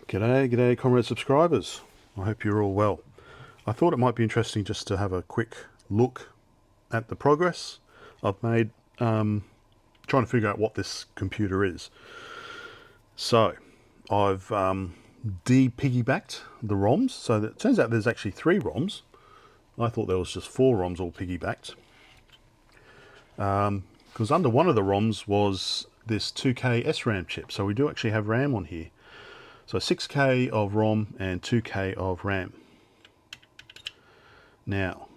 G'day comrade subscribers. I hope you're all well. I thought it might be interesting just to have a quick look at the progress I've made trying to figure out what this computer is. So I've de-piggybacked the ROMs, so that it turns out there's actually 3 ROMs. I thought there was just 4 ROMs all piggybacked. Because under one of the ROMs was this 2K SRAM chip, so we do actually have RAM on here. So 6K of ROM and 2K of RAM. Now,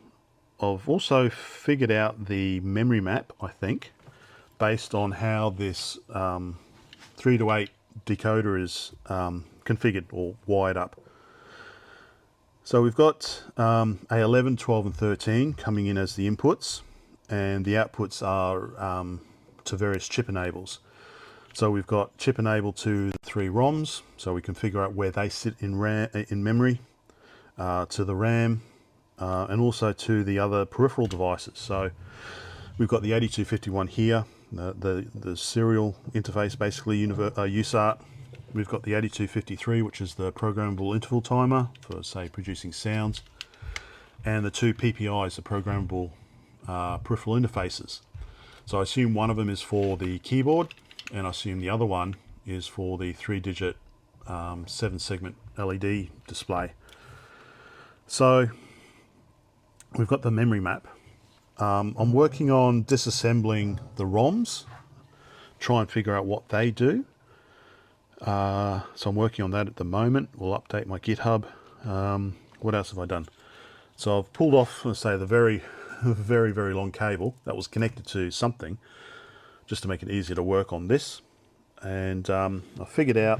I've also figured out the memory map, I think, based on how this 3 to 8 decoder is configured or wired up. So we've got A11, 12 and 13 coming in as the inputs, and the outputs are to various chip enables. So we've got chip enable to the 3 ROMs, so we can figure out where they sit in memory, to the RAM, and also to the other peripheral devices. So we've got the 8251 here, the serial interface, basically USART. We've got the 8253, which is the programmable interval timer for, say, producing sounds, and the 2 PPIs, the programmable peripheral interfaces. So I assume one of them is for the keyboard, and I assume the other one is for the 3-digit 7-segment LED display. So we've got the memory map. I'm working on disassembling the ROMs, try and figure out what they do. So I'm working on that at the moment. We'll update my GitHub. What else have I done? So I've pulled off, let's say, the very long cable that was connected to something, just to make it easier to work on this. And I figured out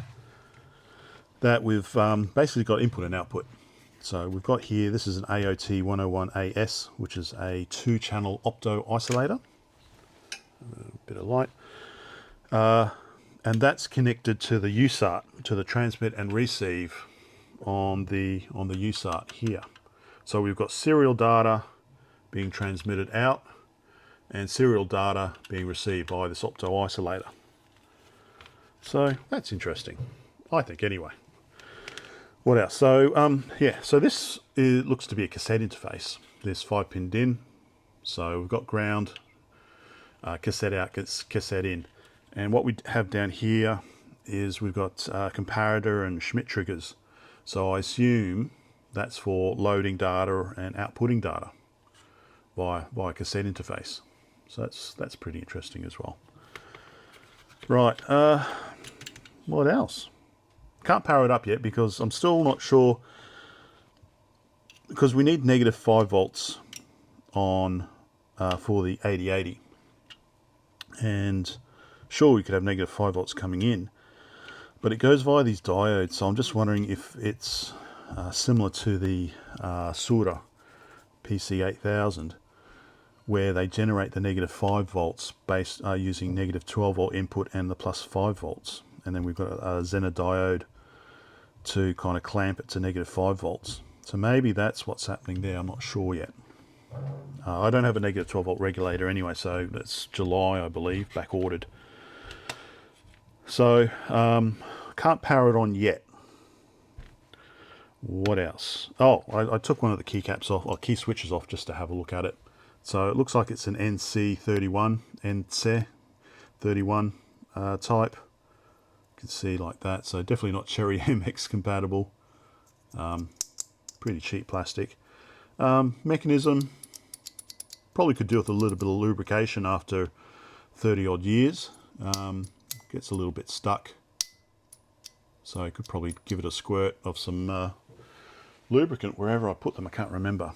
that we've basically got input and output. So we've got here, this is an AOT 101AS, which is a 2-channel opto isolator. A bit of light. And that's connected to the USART, to the transmit and receive on the USART here. So we've got serial data being transmitted out and serial data being received by this opto isolator. So that's interesting, I think, anyway. What else? So yeah, so this looks to be a cassette interface. This 5-pin DIN. So we've got ground, cassette out, cassette in. And what we have down here is we've got comparator and Schmidt triggers. So I assume that's for loading data and outputting data via cassette interface. So that's pretty interesting as well. Right, what else? Can't power it up yet because I'm still not sure, because we need -5 volts on for the 8080. And sure, we could have -5 volts coming in, but it goes via these diodes, so I'm just wondering if it's similar to the Sura PC8000, where they generate the -5 volts based using -12 volt input and the +5 volts, and then we've got a Zener diode to kind of clamp it to -5 volts. So maybe that's what's happening there. I'm not sure yet. I don't have a -12 volt regulator anyway, so that's July, I believe, back ordered. So can't power it on yet. What else? Oh, I took one of the keycaps off, or key switches off, just to have a look at it. So it looks like it's an NC31 type. You can see like that. So definitely not Cherry MX compatible. Pretty cheap plastic. Mechanism probably could do with a little bit of lubrication after 30 odd years. Gets a little bit stuck. So I could probably give it a squirt of some lubricant wherever I put them. I can't remember.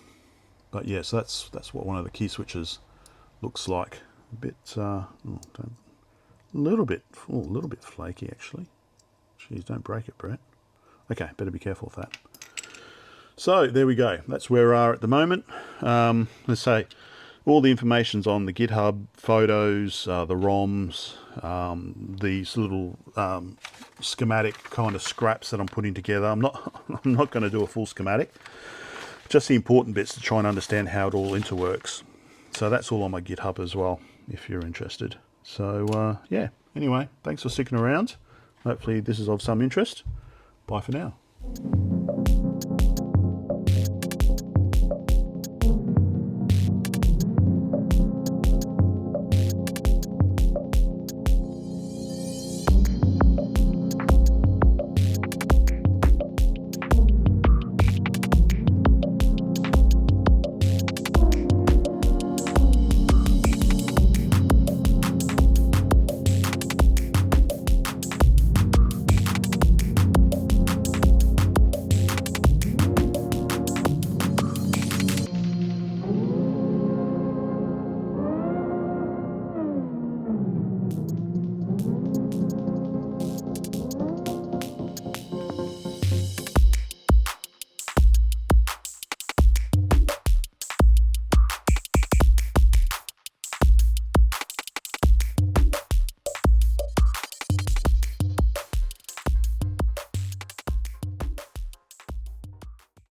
But yes, that's what one of the key switches looks like. A bit, a little bit flaky actually. Jeez, don't break it, Brett. Okay, better be careful with that. So there we go. That's where we are at the moment. Let's say all the information's on the GitHub, photos, the ROMs, these little schematic kind of scraps that I'm putting together. I'm not going to do a full schematic. Just the important bits to try and understand how it all interworks. So that's all on my GitHub as well, if you're interested. So yeah, anyway, thanks for sticking around. Hopefully this is of some interest. Bye for now.